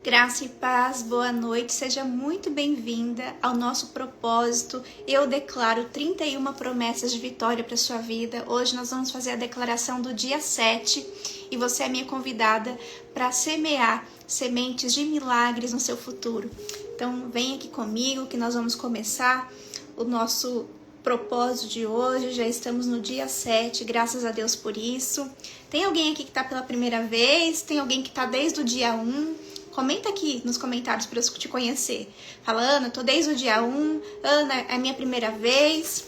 Graça e paz, boa noite, seja muito bem-vinda ao nosso propósito. Eu declaro 31 promessas de vitória para sua vida. Hoje nós vamos fazer a declaração do dia 7 e você é minha convidada para semear sementes de milagres no seu futuro. Então vem aqui comigo que nós vamos começar o nosso propósito de hoje. Já estamos no dia 7, graças a Deus por isso. Tem alguém aqui que está pela primeira vez? Tem alguém que está desde o dia 1? Comenta aqui nos comentários para eu te conhecer. Fala, Ana, tô desde o dia 1. Ana, é a minha primeira vez.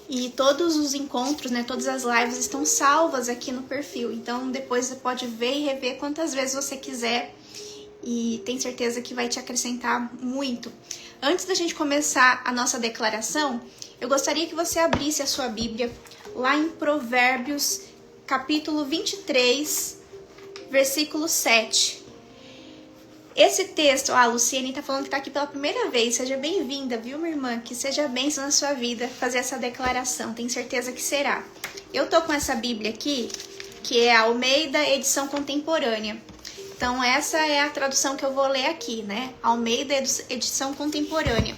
E todos os encontros, todas as lives estão salvas aqui no perfil. Então, depois você pode ver e rever quantas vezes você quiser. E tenho certeza que vai te acrescentar muito. Antes da gente começar a nossa declaração, eu gostaria que você abrisse a sua Bíblia lá em Provérbios, capítulo 23, versículo 7. Esse texto, a Luciene tá falando que tá aqui pela primeira vez. Seja bem-vinda, viu, minha irmã? Que seja bênção na sua vida fazer essa declaração. Tenho certeza que será. Eu tô com essa Bíblia aqui, que é a Almeida Edição Contemporânea. Então, essa é a tradução que eu vou ler aqui, né? Almeida Edição Contemporânea.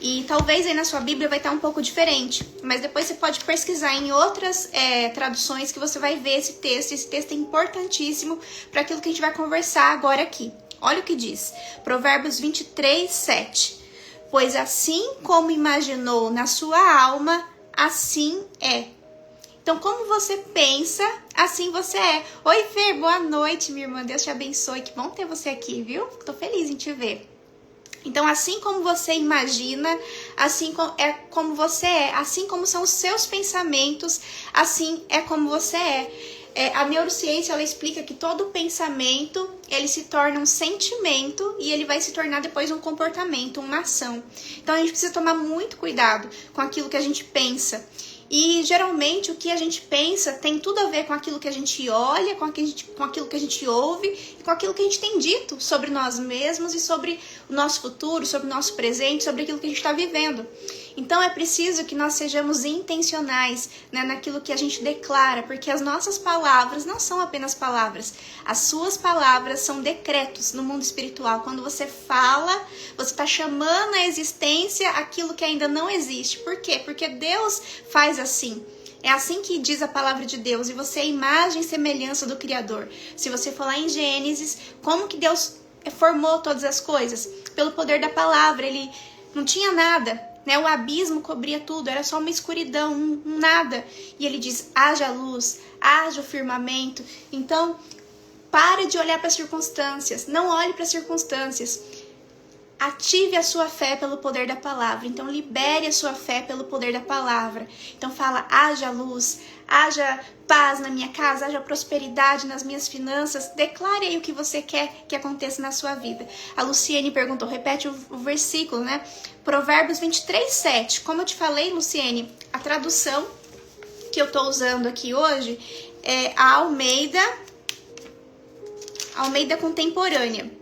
E talvez aí na sua Bíblia vai estar um pouco diferente, mas depois você pode pesquisar em outras traduções que você vai ver esse texto. Esse texto é importantíssimo para aquilo que a gente vai conversar agora aqui. Olha o que diz, Provérbios 23, 7. Pois assim como imaginou na sua alma, assim é. Então, como você pensa, assim você é. Oi, Fer, boa noite, minha irmã. Deus te abençoe. Que bom ter você aqui, viu? Tô feliz em te ver. Então, assim como você imagina, assim é como você é. Assim como são os seus pensamentos, assim é como você é. A neurociência, ela explica que todo pensamento, ele se torna um sentimento e ele vai se tornar depois um comportamento, uma ação. Então, a gente precisa tomar muito cuidado com aquilo que a gente pensa. E, geralmente, o que a gente pensa tem tudo a ver com aquilo que a gente olha, com aquilo que a gente ouve e com aquilo que a gente tem dito sobre nós mesmos e sobre o nosso futuro, sobre o nosso presente, sobre aquilo que a gente está vivendo. Então, é preciso que nós sejamos intencionais, naquilo que a gente declara, porque as nossas palavras não são apenas palavras. As suas palavras são decretos no mundo espiritual. Quando você fala, você está chamando à existência aquilo que ainda não existe. Por quê? Porque Deus faz assim. É assim que diz a palavra de Deus. E você é a imagem e semelhança do Criador. Se você falar em Gênesis, como que Deus formou todas as coisas? Pelo poder da palavra. Ele não tinha nada. O abismo cobria tudo, era só uma escuridão, um nada. E ele diz, haja luz, haja o firmamento. Então, pare de olhar para as circunstâncias, não olhe para as circunstâncias. Ative a sua fé pelo poder da palavra. Então, libere a sua fé pelo poder da palavra. Então, fala, haja luz, haja paz na minha casa, haja prosperidade nas minhas finanças. Declare aí o que você quer que aconteça na sua vida. A Luciene perguntou, repete o versículo, Provérbios 23, 7. Como eu te falei, Luciene, a tradução que eu estou usando aqui hoje é a Almeida Contemporânea.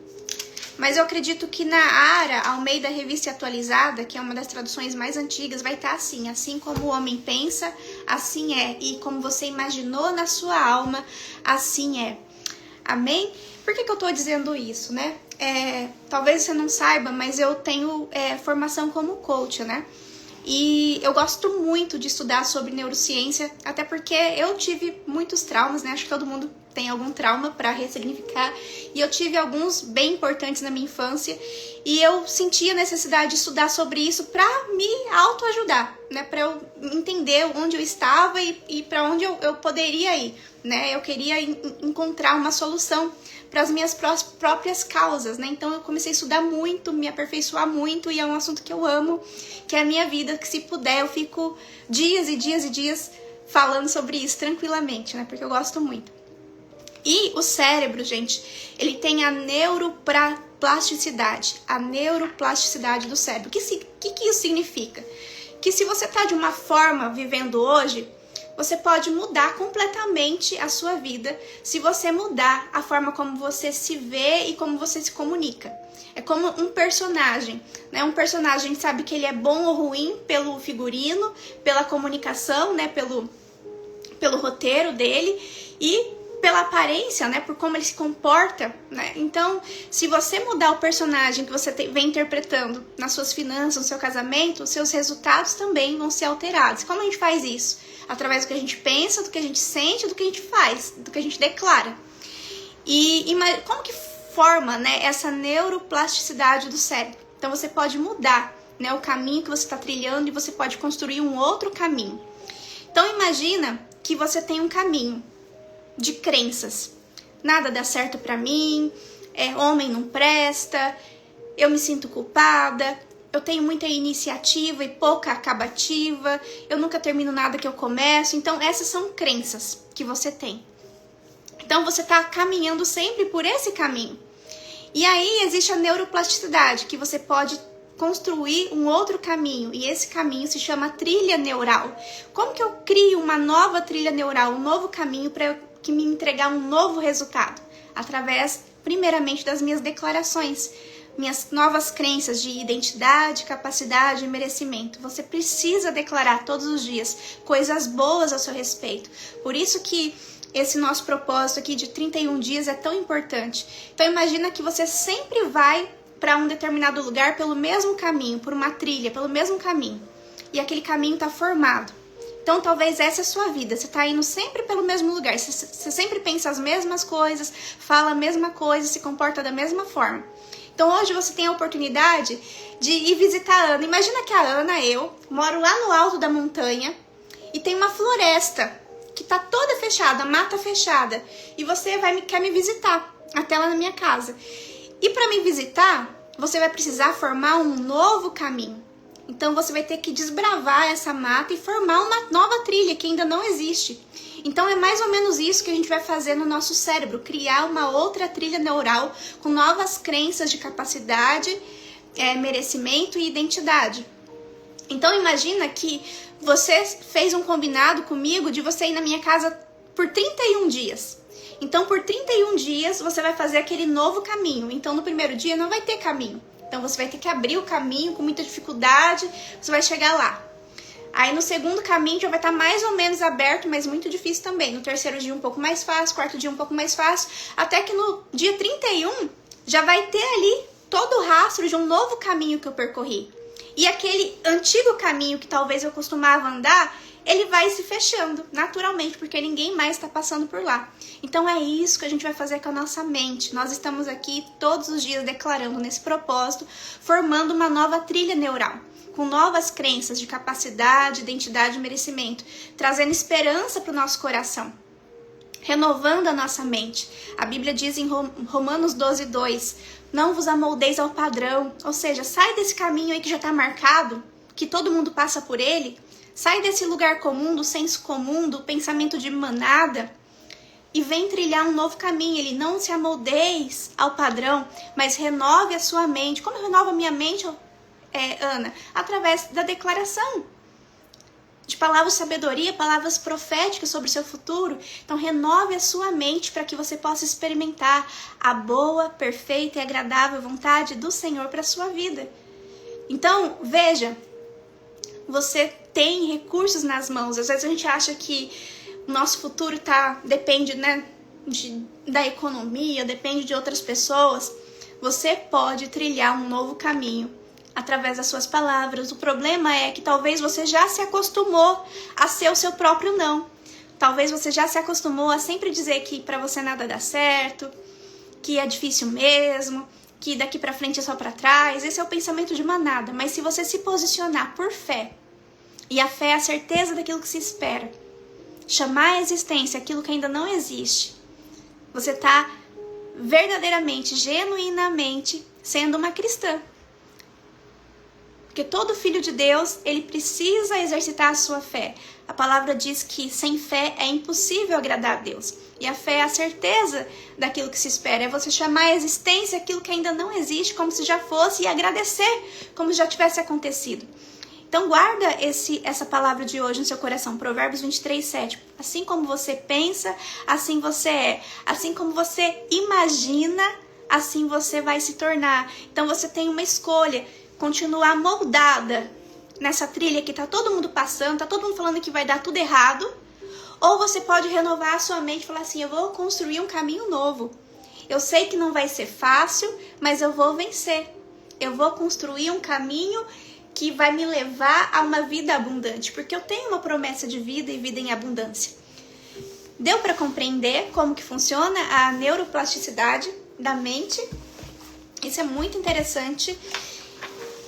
Mas eu acredito que na ARA, Almeida Revista Atualizada, que é uma das traduções mais antigas, vai estar assim. Assim como o homem pensa, assim é. E como você imaginou na sua alma, assim é. Amém? Por que eu estou dizendo isso, talvez você não saiba, mas eu tenho formação como coach, E eu gosto muito de estudar sobre neurociência, até porque eu tive muitos traumas, Acho que todo mundo tem algum trauma para ressignificar. E eu tive alguns bem importantes na minha infância. E eu sentia a necessidade de estudar sobre isso para me autoajudar, Para eu entender onde eu estava e para onde eu poderia ir, Eu queria encontrar uma solução para as minhas próprias causas, Então eu comecei a estudar muito, me aperfeiçoar muito, e é um assunto que eu amo, que é a minha vida, que se puder eu fico dias e dias e dias falando sobre isso tranquilamente, Porque eu gosto muito. E o cérebro, gente, ele tem a neuroplasticidade do cérebro. O que isso significa? Que se você está de uma forma vivendo hoje, você pode mudar completamente a sua vida se você mudar a forma como você se vê e como você se comunica. É como um personagem, Um personagem sabe que ele é bom ou ruim pelo figurino, pela comunicação, pelo roteiro dele, e pela aparência, né, por como ele se comporta, né? Então, se você mudar o personagem que você vem interpretando nas suas finanças, no seu casamento, os seus resultados também vão ser alterados. Como a gente faz isso? Através do que a gente pensa, do que a gente sente, do que a gente faz, do que a gente declara. E como que forma, né, essa neuroplasticidade do cérebro? Então, você pode mudar, né, o caminho que você está trilhando e você pode construir um outro caminho. Então, imagina que você tem um caminho de crenças. Nada dá certo pra mim, homem não presta, eu me sinto culpada, eu tenho muita iniciativa e pouca acabativa, eu nunca termino nada que eu começo. Então essas são crenças que você tem. Então você tá caminhando sempre por esse caminho. E aí existe a neuroplasticidade, que você pode construir um outro caminho, e esse caminho se chama trilha neural. Como que eu crio uma nova trilha neural, um novo caminho para que me entregar um novo resultado? Através, primeiramente, das minhas declarações, minhas novas crenças de identidade, capacidade e merecimento. Você precisa declarar todos os dias coisas boas ao seu respeito. Por isso que esse nosso propósito aqui de 31 dias é tão importante. Então imagina que você sempre vai para um determinado lugar pelo mesmo caminho, por uma trilha, pelo mesmo caminho. E aquele caminho está formado. Então, talvez essa é a sua vida. Você está indo sempre pelo mesmo lugar. Você sempre pensa as mesmas coisas, fala a mesma coisa, se comporta da mesma forma. Então, hoje você tem a oportunidade de ir visitar a Ana. Imagina que a Ana, eu, moro lá no alto da montanha e tem uma floresta que está toda fechada, mata fechada. E você quer me visitar até lá na minha casa. E para me visitar, você vai precisar formar um novo caminho. Então você vai ter que desbravar essa mata e formar uma nova trilha que ainda não existe. Então é mais ou menos isso que a gente vai fazer no nosso cérebro, criar uma outra trilha neural com novas crenças de capacidade, merecimento e identidade. Então imagina que você fez um combinado comigo de você ir na minha casa por 31 dias. Então por 31 dias você vai fazer aquele novo caminho. Então no primeiro dia não vai ter caminho. Então você vai ter que abrir o caminho com muita dificuldade, você vai chegar lá. Aí no segundo caminho já vai estar mais ou menos aberto, mas muito difícil também. No terceiro dia um pouco mais fácil, quarto dia um pouco mais fácil, até que no dia 31 já vai ter ali todo o rastro de um novo caminho que eu percorri. E aquele antigo caminho que talvez eu costumava andar, ele vai se fechando naturalmente, porque ninguém mais está passando por lá. Então é isso que a gente vai fazer com a nossa mente. Nós estamos aqui todos os dias declarando nesse propósito, formando uma nova trilha neural, com novas crenças de capacidade, identidade e merecimento, trazendo esperança para o nosso coração, renovando a nossa mente. A Bíblia diz em Romanos 12:2, não vos amoldeis ao padrão, ou seja, sai desse caminho aí que já está marcado, que todo mundo passa por ele. Sai desse lugar comum, do senso comum, do pensamento de manada e vem trilhar um novo caminho. Ele não se amoldeis ao padrão, mas renove a sua mente. Como eu renovo a minha mente, Ana? Através da declaração de palavras de sabedoria, palavras proféticas sobre o seu futuro. Então renove a sua mente para que você possa experimentar a boa, perfeita e agradável vontade do Senhor para a sua vida. Então, veja, você tem recursos nas mãos. Às vezes a gente acha que o nosso futuro depende, né, da economia, depende de outras pessoas. Você pode trilhar um novo caminho através das suas palavras. O problema é que talvez você já se acostumou a ser o seu próprio não. Talvez você já se acostumou a sempre dizer que para você nada dá certo, que é difícil mesmo, que daqui para frente é só para trás. Esse é o pensamento de manada. Mas se você se posicionar por fé, e a fé é a certeza daquilo que se espera, chamar à existência aquilo que ainda não existe, você está verdadeiramente, genuinamente sendo uma cristã. Porque todo filho de Deus, ele precisa exercitar a sua fé. A palavra diz que sem fé é impossível agradar a Deus. E a fé é a certeza daquilo que se espera. É você chamar à existência aquilo que ainda não existe, como se já fosse, e agradecer como se já tivesse acontecido. Então guarda essa palavra de hoje no seu coração. Provérbios 23:7. Assim como você pensa, assim você é. Assim como você imagina, assim você vai se tornar. Então você tem uma escolha. Continuar moldada nessa trilha que tá todo mundo passando, tá todo mundo falando que vai dar tudo errado, Ou você pode renovar a sua mente e falar assim, eu vou construir um caminho novo. Eu sei que não vai ser fácil, mas eu vou vencer. Eu vou construir um caminho que vai me levar a uma vida abundante, porque eu tenho uma promessa de vida e vida em abundância. Deu para compreender como que funciona a neuroplasticidade da mente? Isso é muito interessante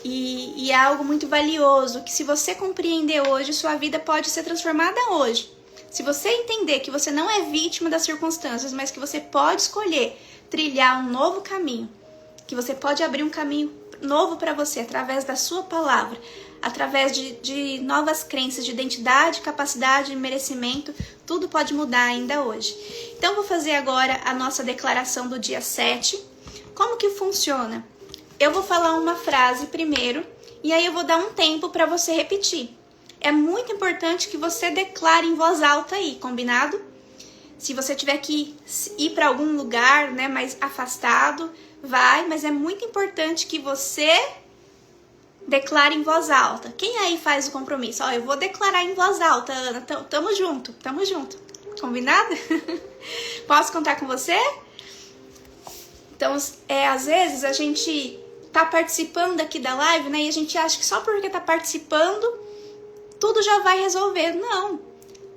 e é algo muito valioso, que se você compreender hoje, sua vida pode ser transformada hoje. Se você entender que você não é vítima das circunstâncias, mas que você pode escolher trilhar um novo caminho, que você pode abrir um caminho novo para você através da sua palavra, através de novas crenças de identidade, capacidade e merecimento, tudo pode mudar ainda hoje. Então, vou fazer agora a nossa declaração do dia 7. Como que funciona? Eu vou falar uma frase primeiro e aí eu vou dar um tempo para você repetir. É muito importante que você declare em voz alta aí, combinado? Se você tiver que ir para algum lugar, né, mais afastado, vai, mas é muito importante que você declare em voz alta. Quem aí faz o compromisso? Ó, eu vou declarar em voz alta, Ana. Tamo junto. Combinado? Posso contar com você? Então, às vezes a gente tá participando aqui da live, né? E a gente acha que só porque tá participando, tudo já vai resolver. Não.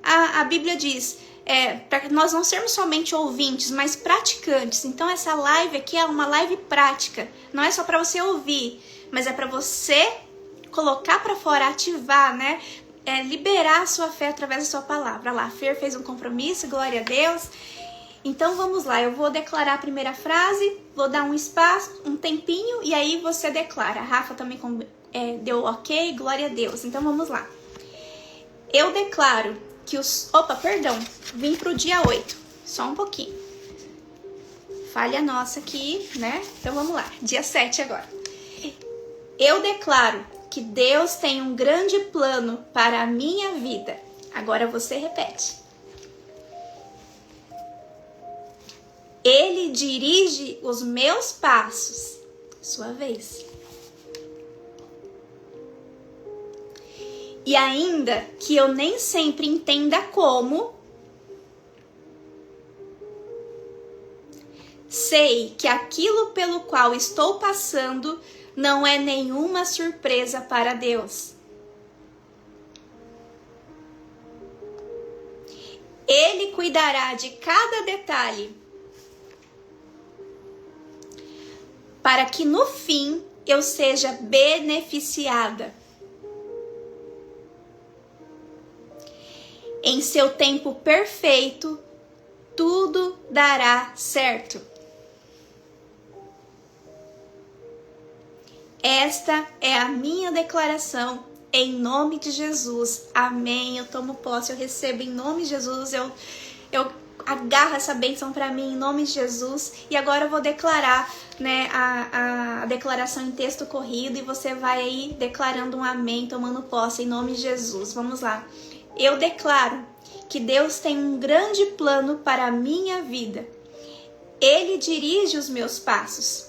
A Bíblia diz, para nós não sermos somente ouvintes, mas praticantes. Então, essa live aqui é uma live prática. Não é só para você ouvir, mas é para você colocar para fora, ativar, né? Liberar a sua fé através da sua palavra. Lá, a Fer fez um compromisso, glória a Deus. Então vamos lá, eu vou declarar a primeira frase, vou dar um espaço, um tempinho e aí você declara. A Rafa também deu ok, glória a Deus. Então vamos lá. Eu declaro que vim pro dia 8, só um pouquinho. Falha nossa aqui, né? Então vamos lá, dia 7 agora. Eu declaro que Deus tem um grande plano para a minha vida. Agora você repete. Ele dirige os meus passos. Sua vez. E ainda que eu nem sempre entenda como, sei que aquilo pelo qual estou passando não é nenhuma surpresa para Deus. Ele cuidará de cada detalhe, para que no fim eu seja beneficiada. Em seu tempo perfeito, tudo dará certo. Esta é a minha declaração em nome de Jesus. Amém. Eu tomo posse, eu recebo em nome de Jesus. Eu agarro essa bênção para mim em nome de Jesus. E agora eu vou declarar, né, a declaração em texto corrido e você vai aí declarando um amém, tomando posse em nome de Jesus. Vamos lá. Eu declaro que Deus tem um grande plano para a minha vida. Ele dirige os meus passos.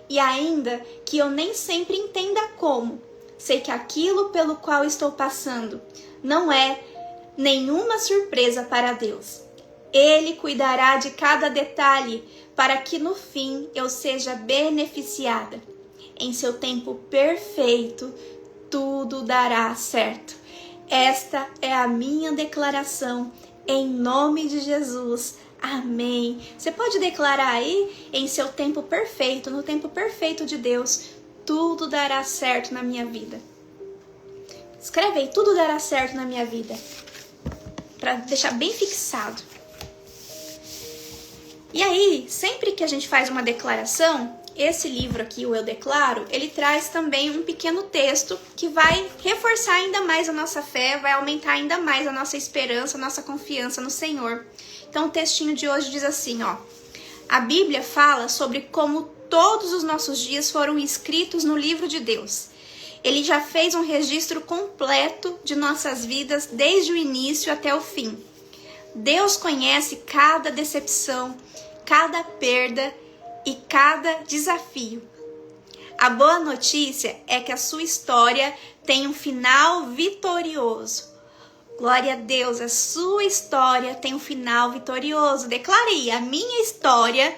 E ainda que eu nem sempre entenda como, sei que aquilo pelo qual estou passando não é nenhuma surpresa para Deus. Ele cuidará de cada detalhe para que no fim eu seja beneficiada. Em seu tempo perfeito, tudo dará certo. Esta é a minha declaração em nome de Jesus. Amém. Você pode declarar aí, em seu tempo perfeito, no tempo perfeito de Deus, tudo dará certo na minha vida. Escreve aí, tudo dará certo na minha vida. Para deixar bem fixado. E aí, sempre que a gente faz uma declaração, esse livro aqui, o Eu Declaro, ele traz também um pequeno texto que vai reforçar ainda mais a nossa fé, vai aumentar ainda mais a nossa esperança, a nossa confiança no Senhor. Então o textinho de hoje diz assim, ó. A Bíblia fala sobre como todos os nossos dias foram escritos no livro de Deus. Ele já fez um registro completo de nossas vidas desde o início até o fim. Deus conhece cada decepção, cada perda e cada desafio. A boa notícia é que a sua história tem um final vitorioso. Glória a Deus, a sua história tem um final vitorioso. Declara aí, a minha história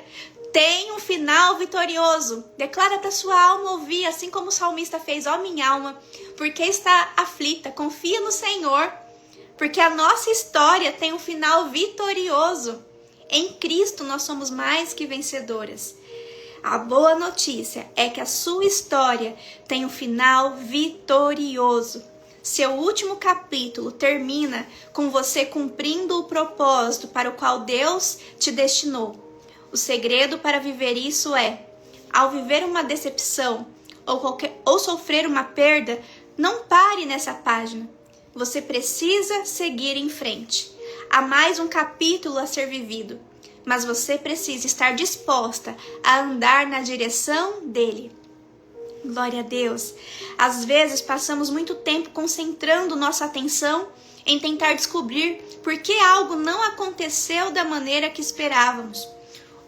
tem um final vitorioso. Declara para sua alma ouvir, assim como o salmista fez, ó minha alma, porque está aflita, confia no Senhor, porque a nossa história tem um final vitorioso. Em Cristo nós somos mais que vencedoras. A boa notícia é que a sua história tem um final vitorioso. Seu último capítulo termina com você cumprindo o propósito para o qual Deus te destinou. O segredo para viver isso é, ao viver uma decepção ou sofrer uma perda, não pare nessa página. Você precisa seguir em frente. Há mais um capítulo a ser vivido, mas você precisa estar disposta a andar na direção dele. Glória a Deus. Às vezes passamos muito tempo concentrando nossa atenção em tentar descobrir por que algo não aconteceu da maneira que esperávamos.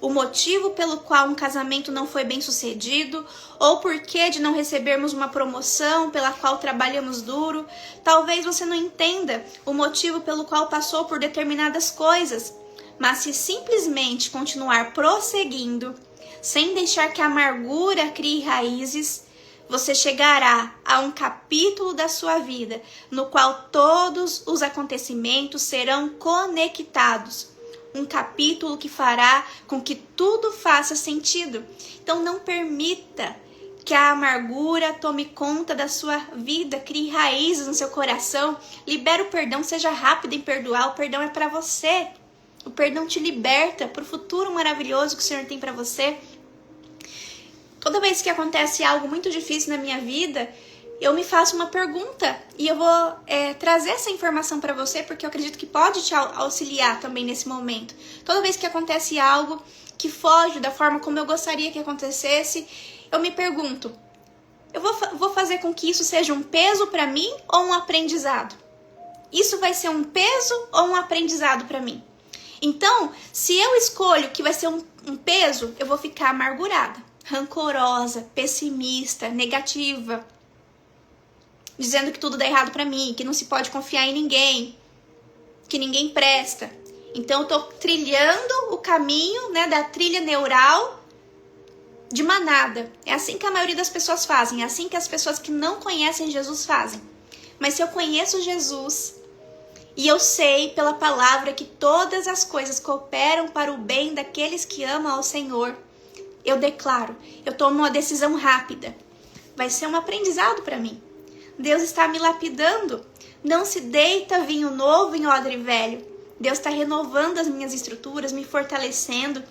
O motivo pelo qual um casamento não foi bem sucedido, ou por que de não recebermos uma promoção pela qual trabalhamos duro. Talvez você não entenda o motivo pelo qual passou por determinadas coisas, mas se simplesmente continuar prosseguindo, sem deixar que a amargura crie raízes, você chegará a um capítulo da sua vida no qual todos os acontecimentos serão conectados. Um capítulo que fará com que tudo faça sentido. Então não permita que a amargura tome conta da sua vida, crie raízes no seu coração. Libera o perdão, seja rápido em perdoar. O perdão é para você. O perdão te liberta para o futuro maravilhoso que o Senhor tem para você. Toda vez que acontece algo muito difícil na minha vida, eu me faço uma pergunta e eu vou trazer essa informação para você, porque eu acredito que pode te auxiliar também nesse momento. Toda vez que acontece algo que foge da forma como eu gostaria que acontecesse, eu me pergunto, eu vou fazer com que isso seja um peso para mim ou um aprendizado? Isso vai ser um peso ou um aprendizado para mim? Então, se eu escolho que vai ser um peso, eu vou ficar amargurada, rancorosa, pessimista, negativa, dizendo que tudo dá errado pra mim, que não se pode confiar em ninguém, que ninguém presta. Então eu tô trilhando o caminho, da trilha neural de manada. É assim que a maioria das pessoas fazem, é assim que as pessoas que não conhecem Jesus fazem. Mas se eu conheço Jesus e eu sei pela palavra que todas as coisas cooperam para o bem daqueles que amam ao Senhor, eu declaro, eu tomo uma decisão rápida. Vai ser um aprendizado para mim. Deus está me lapidando. Não se deita vinho novo em odre velho. Deus está renovando as minhas estruturas, me fortalecendo.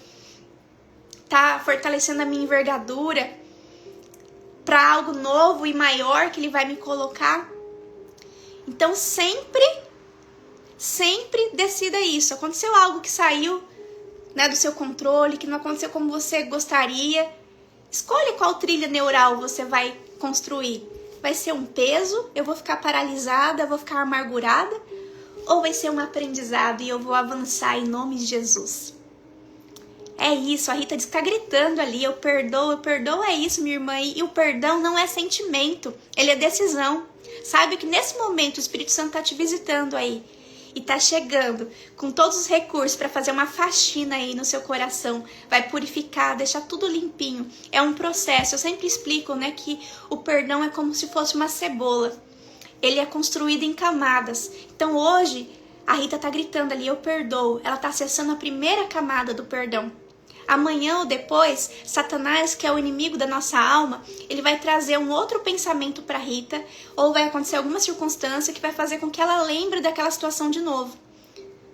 Está fortalecendo a minha envergadura para algo novo e maior que Ele vai me colocar. Então sempre decida isso. Aconteceu algo que saiu do seu controle, que não aconteceu como você gostaria. Escolha qual trilha neural você vai construir. Vai ser um peso, eu vou ficar paralisada, eu vou ficar amargurada? Ou vai ser um aprendizado e eu vou avançar em nome de Jesus? É isso, a Rita está gritando ali, eu perdoo, é isso, minha irmã. E o perdão não é sentimento, ele é decisão. Sabe que nesse momento o Espírito Santo está te visitando aí. E tá chegando com todos os recursos para fazer uma faxina aí no seu coração. Vai purificar, deixar tudo limpinho. É um processo. Eu sempre explico, que o perdão é como se fosse uma cebola. Ele é construído em camadas. Então hoje, a Rita tá gritando ali, eu perdoo. Ela tá acessando a primeira camada do perdão. Amanhã ou depois, Satanás, que é o inimigo da nossa alma, ele vai trazer um outro pensamento para Rita, ou vai acontecer alguma circunstância que vai fazer com que ela lembre daquela situação de novo.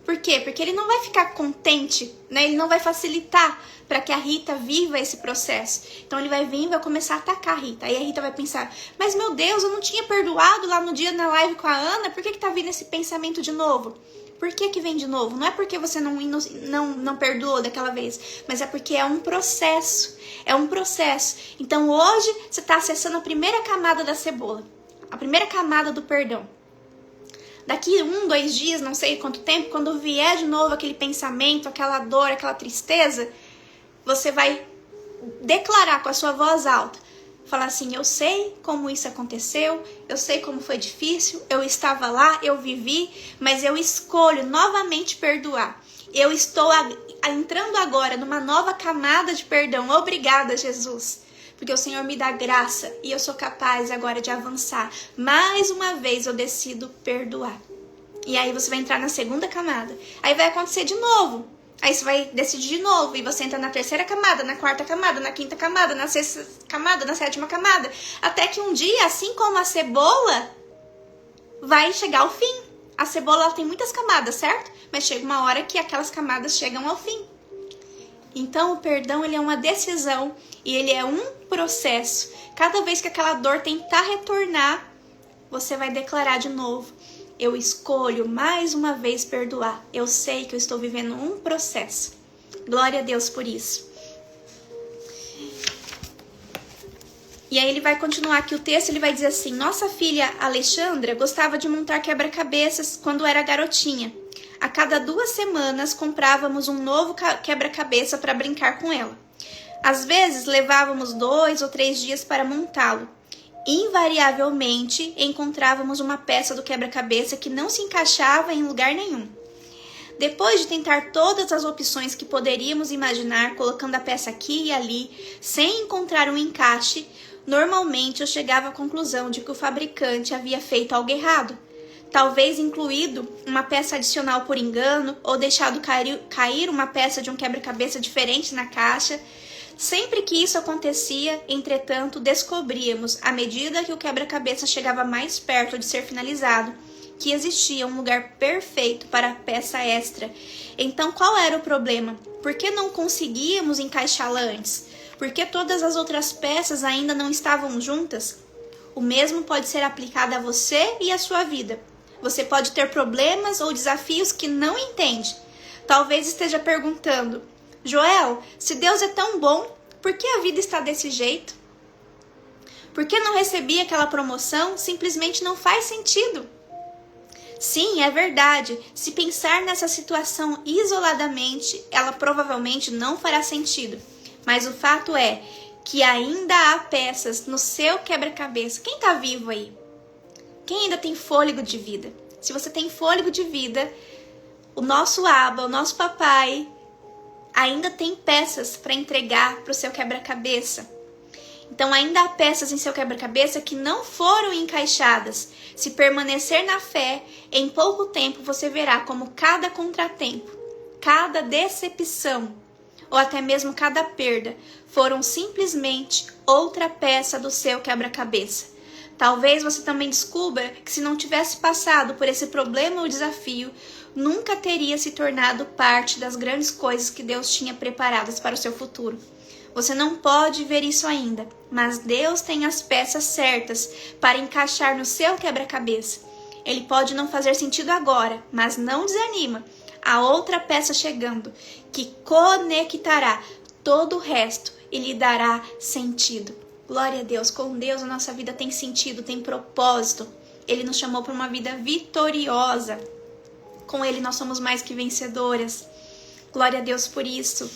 Por quê? Porque ele não vai ficar contente, ele não vai facilitar para que a Rita viva esse processo. Então ele vai vir e vai começar a atacar a Rita. Aí a Rita vai pensar, mas meu Deus, eu não tinha perdoado lá no dia na live com a Ana, por que tá vindo esse pensamento de novo? Por que vem de novo? Não é porque você não perdoou daquela vez, mas é porque é um processo. É um processo. Então hoje você está acessando a primeira camada da cebola. A primeira camada do perdão. Daqui 1, 2 dias, não sei quanto tempo, quando vier de novo aquele pensamento, aquela dor, aquela tristeza, você vai declarar com a sua voz alta, Falar assim, eu sei como isso aconteceu, eu sei como foi difícil, eu estava lá, eu vivi, mas eu escolho novamente perdoar. Eu estou entrando agora numa nova camada de perdão. Obrigada, Jesus. Porque o Senhor me dá graça e eu sou capaz agora de avançar. Mais uma vez eu decido perdoar. E aí você vai entrar na segunda camada. Aí vai acontecer de novo. Aí você vai decidir de novo. E você entra na terceira camada, na quarta camada, na quinta camada, na sexta camada, na sétima camada. Até que um dia, assim como a cebola, vai chegar ao fim. A cebola ela tem muitas camadas, certo? Mas chega uma hora que aquelas camadas chegam ao fim. Então o perdão ele é uma decisão e ele é um processo. Cada vez que aquela dor tentar retornar, você vai declarar de novo: eu escolho mais uma vez perdoar. Eu sei que eu estou vivendo um processo. Glória a Deus por isso. E aí ele vai continuar aqui o texto, ele vai dizer assim: nossa filha Alexandra gostava de montar quebra-cabeças quando era garotinha. A cada 2 semanas comprávamos um novo quebra-cabeça para brincar com ela. Às vezes levávamos 2 ou 3 dias para montá-lo. Invariavelmente encontrávamos uma peça do quebra-cabeça que não se encaixava em lugar nenhum. Depois de tentar todas as opções que poderíamos imaginar, colocando a peça aqui e ali, sem encontrar um encaixe, normalmente eu chegava à conclusão de que o fabricante havia feito algo errado. Talvez incluído uma peça adicional por engano ou deixado cair uma peça de um quebra-cabeça diferente na caixa. Sempre que isso acontecia, entretanto, descobríamos, à medida que o quebra-cabeça chegava mais perto de ser finalizado, que existia um lugar perfeito para a peça extra. Então, qual era o problema? Por que não conseguíamos encaixá-la antes? Por que todas as outras peças ainda não estavam juntas? O mesmo pode ser aplicado a você e à sua vida. Você pode ter problemas ou desafios que não entende. Talvez esteja perguntando: Joel, se Deus é tão bom, por que a vida está desse jeito? Por que não recebi aquela promoção? Simplesmente não faz sentido. Sim, é verdade. Se pensar nessa situação isoladamente, ela provavelmente não fará sentido. Mas o fato é que ainda há peças no seu quebra-cabeça. Quem está vivo aí? Quem ainda tem fôlego de vida? Se você tem fôlego de vida, o nosso Abba, o nosso papai, ainda tem peças para entregar para o seu quebra-cabeça. Então ainda há peças em seu quebra-cabeça que não foram encaixadas. Se permanecer na fé, em pouco tempo você verá como cada contratempo, cada decepção ou até mesmo cada perda foram simplesmente outra peça do seu quebra-cabeça. Talvez você também descubra que se não tivesse passado por esse problema ou desafio, nunca teria se tornado parte das grandes coisas que Deus tinha preparadas para o seu futuro. Você não pode ver isso ainda, mas Deus tem as peças certas para encaixar no seu quebra-cabeça. Ele pode não fazer sentido agora, mas não desanima. Há outra peça chegando que conectará todo o resto e lhe dará sentido. Glória a Deus, com Deus a nossa vida tem sentido, tem propósito. Ele nos chamou para uma vida vitoriosa. Com Ele nós somos mais que vencedoras. Glória a Deus por isso.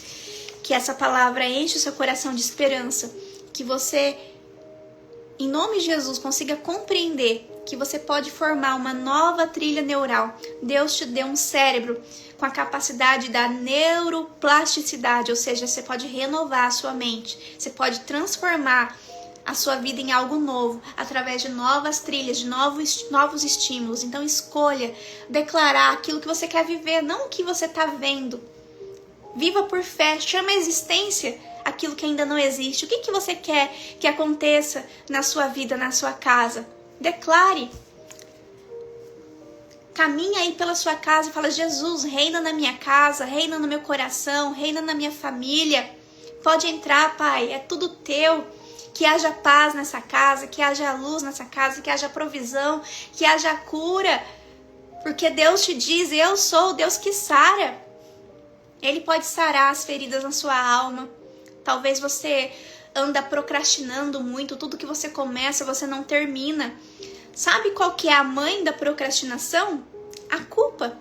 Que essa palavra enche o seu coração de esperança. Que você, em nome de Jesus, consiga compreender que você pode formar uma nova trilha neural. Deus te deu um cérebro com a capacidade da neuroplasticidade, ou seja, você pode renovar a sua mente, você pode transformar a sua vida em algo novo, através de novas trilhas, de novos estímulos. Então escolha declarar aquilo que você quer viver, não o que você está vendo. Viva por fé, chama a existência aquilo que ainda não existe. O que você quer que aconteça na sua vida, na sua casa? Declare. Caminha aí pela sua casa e fala: Jesus, reina na minha casa, reina no meu coração, reina na minha família. Pode entrar, Pai, é tudo teu. Que haja paz nessa casa, que haja luz nessa casa, que haja provisão, que haja cura. Porque Deus te diz: eu sou o Deus que sara. Ele pode sarar as feridas na sua alma. Talvez você anda procrastinando muito, tudo que você começa você não termina. Sabe qual que é a mãe da procrastinação? A culpa.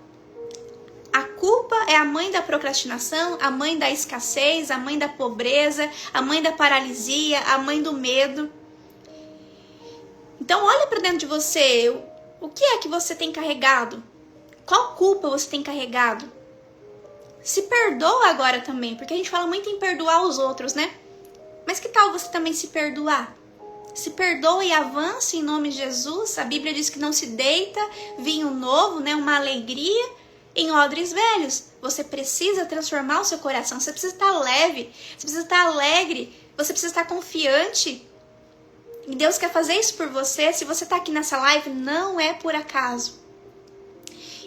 A culpa é a mãe da procrastinação, a mãe da escassez, a mãe da pobreza, a mãe da paralisia, a mãe do medo. Então olha para dentro de você, o que é que você tem carregado? Qual culpa você tem carregado? Se perdoa agora também, porque a gente fala muito em perdoar os outros, né? Mas que tal você também se perdoar? Se perdoa e avance em nome de Jesus. A Bíblia diz que não se deita vinho novo, né? Uma alegria em odres velhos. Você precisa transformar o seu coração. Você precisa estar leve. Você precisa estar alegre. Você precisa estar confiante. E Deus quer fazer isso por você. Se você está aqui nessa live, não é por acaso.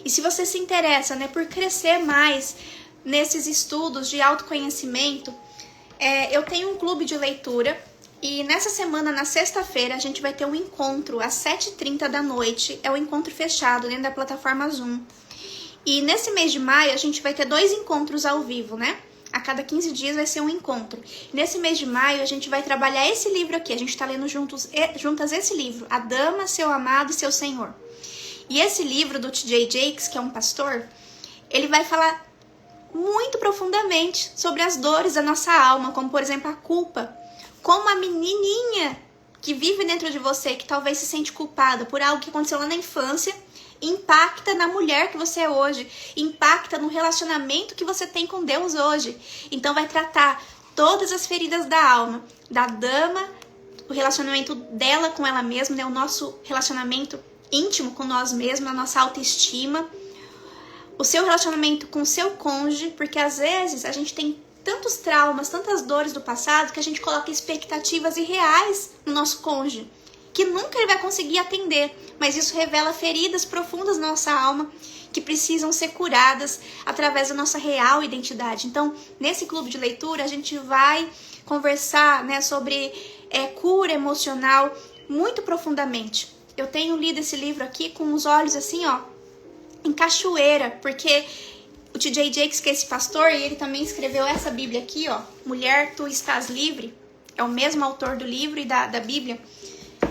E se você se interessa, né, por crescer mais nesses estudos de autoconhecimento, eu tenho um clube de leitura. E nessa semana, na sexta-feira, a gente vai ter um encontro às 7h30 da noite. É um encontro fechado dentro da plataforma Zoom. E nesse mês de maio, a gente vai ter 2 encontros ao vivo, né? A cada 15 dias vai ser um encontro. Nesse mês de maio, a gente vai trabalhar esse livro aqui. A gente está lendo juntas esse livro, A Dama, Seu Amado e Seu Senhor. E esse livro do T.D. Jakes, que é um pastor, ele vai falar muito profundamente sobre as dores da nossa alma, como, por exemplo, a culpa. Como a menininha que vive dentro de você, que talvez se sente culpada por algo que aconteceu lá na infância, impacta na mulher que você é hoje, impacta no relacionamento que você tem com Deus hoje. Então vai tratar todas as feridas da alma, da dama, o relacionamento dela com ela mesma, né? O nosso relacionamento íntimo com nós mesmos, a nossa autoestima, o seu relacionamento com o seu cônjuge, porque às vezes a gente tem tantos traumas, tantas dores do passado, que a gente coloca expectativas irreais no nosso cônjuge, que nunca ele vai conseguir atender, mas isso revela feridas profundas na nossa alma, que precisam ser curadas através da nossa real identidade. Então, nesse clube de leitura, a gente vai conversar, né, sobre cura emocional muito profundamente. Eu tenho lido esse livro aqui com os olhos assim, ó, em cachoeira, porque o T.D. Jakes, que é esse pastor, e ele também escreveu essa Bíblia aqui, ó, Mulher, Tu Estás Livre, é o mesmo autor do livro e da Bíblia.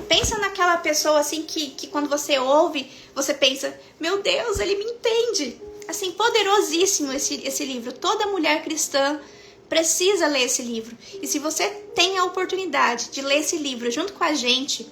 Pensa naquela pessoa assim que quando você ouve, você pensa, meu Deus, ele me entende. Assim, poderosíssimo esse livro. Toda mulher cristã precisa ler esse livro. E se você tem a oportunidade de ler esse livro junto com a gente,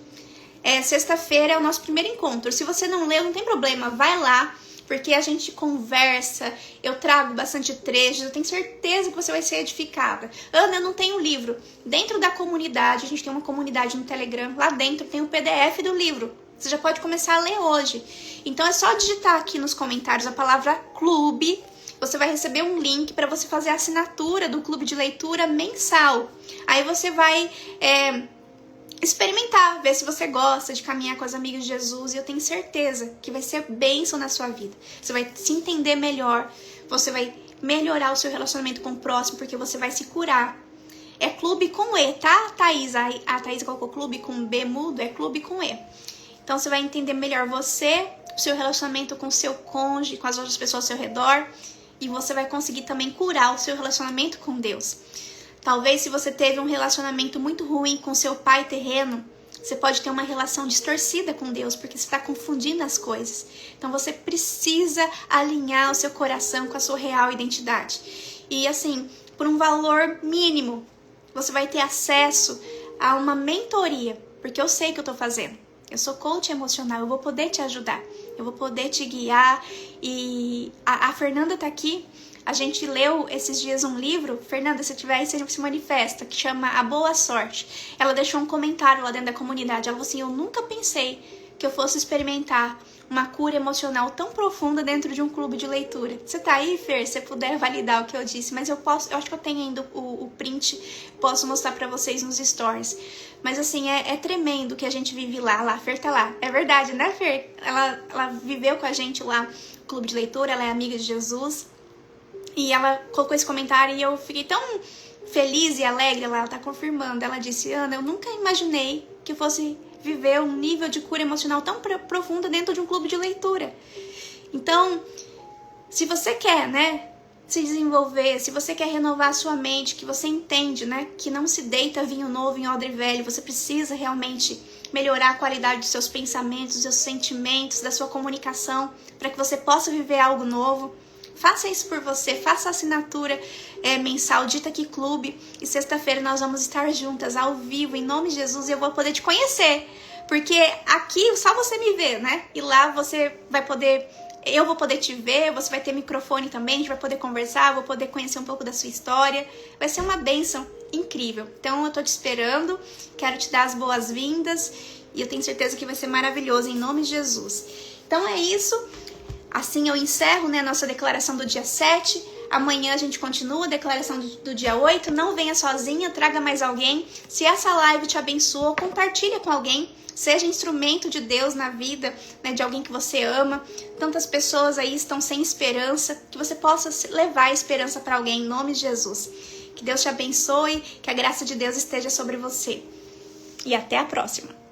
sexta-feira é o nosso primeiro encontro. Se você não leu, não tem problema, vai lá, porque a gente conversa, eu trago bastante trechos, eu tenho certeza que você vai ser edificada. Ana, eu não tenho livro. Dentro da comunidade, a gente tem uma comunidade no Telegram, lá dentro tem o PDF do livro. Você já pode começar a ler hoje. Então é só digitar aqui nos comentários a palavra clube, você vai receber um link para você fazer a assinatura do clube de leitura mensal. Aí você vai experimentar, ver se você gosta de caminhar com as amigas de Jesus, e eu tenho certeza que vai ser bênção na sua vida. Você vai se entender melhor, você vai melhorar o seu relacionamento com o próximo, porque você vai se curar. É clube com E, tá, Thaís? A Thaís colocou clube com B mudo, é clube com E. Então você vai entender melhor você, o seu relacionamento com o seu cônjuge, com as outras pessoas ao seu redor, e você vai conseguir também curar o seu relacionamento com Deus. Talvez se você teve um relacionamento muito ruim com seu pai terreno, você pode ter uma relação distorcida com Deus, porque você está confundindo as coisas. Então você precisa alinhar o seu coração com a sua real identidade. E assim, por um valor mínimo, você vai ter acesso a uma mentoria, porque eu sei o que eu estou fazendo. Eu sou coach emocional, eu vou poder te ajudar, eu vou poder te guiar. E a Fernanda tá aqui. A gente leu esses dias um livro, Fernanda, se tiver aí, se manifesta, que chama A Boa Sorte. Ela deixou um comentário lá dentro da comunidade. Ela falou assim, eu nunca pensei que eu fosse experimentar uma cura emocional tão profunda dentro de um clube de leitura. Você tá aí, Fer? Se puder validar o que eu disse, mas eu acho que eu tenho ainda o print, posso mostrar pra vocês nos stories. Mas assim, é tremendo que a gente vive lá, a Fer tá lá. É verdade, né, Fer? Ela viveu com a gente lá no clube de leitura, ela é amiga de Jesus. E ela colocou esse comentário e eu fiquei tão feliz e alegre. Ela tá confirmando. Ela disse, Ana, eu nunca imaginei que eu fosse viver um nível de cura emocional tão profundo dentro de um clube de leitura. Então, se você quer, né, se desenvolver, se você quer renovar a sua mente, que você entende, né, que não se deita vinho novo em odre velho, você precisa realmente melhorar a qualidade dos seus pensamentos, dos seus sentimentos, da sua comunicação, para que você possa viver algo novo. Faça isso por você, faça a assinatura mensal, dita aqui clube, e sexta-feira nós vamos estar juntas, ao vivo, em nome de Jesus, e eu vou poder te conhecer, Porque aqui só você me vê, né? E lá você vai poder... Eu vou poder te ver, você vai ter microfone também, a gente vai poder conversar, vou poder conhecer um pouco da sua história. Vai ser uma bênção incrível. Então eu tô te esperando, quero te dar as boas-vindas e eu tenho certeza que vai ser maravilhoso em nome de Jesus. Então é isso. Assim eu encerro, né, a nossa declaração do dia 7. Amanhã a gente continua a declaração do dia 8. Não venha sozinha, traga mais alguém. Se essa live te abençoou, compartilha com alguém. Seja instrumento de Deus na vida, né, de alguém que você ama. Tantas pessoas aí estão sem esperança. Que você possa levar a esperança para alguém em nome de Jesus. Que Deus te abençoe, que a graça de Deus esteja sobre você. E até a próxima.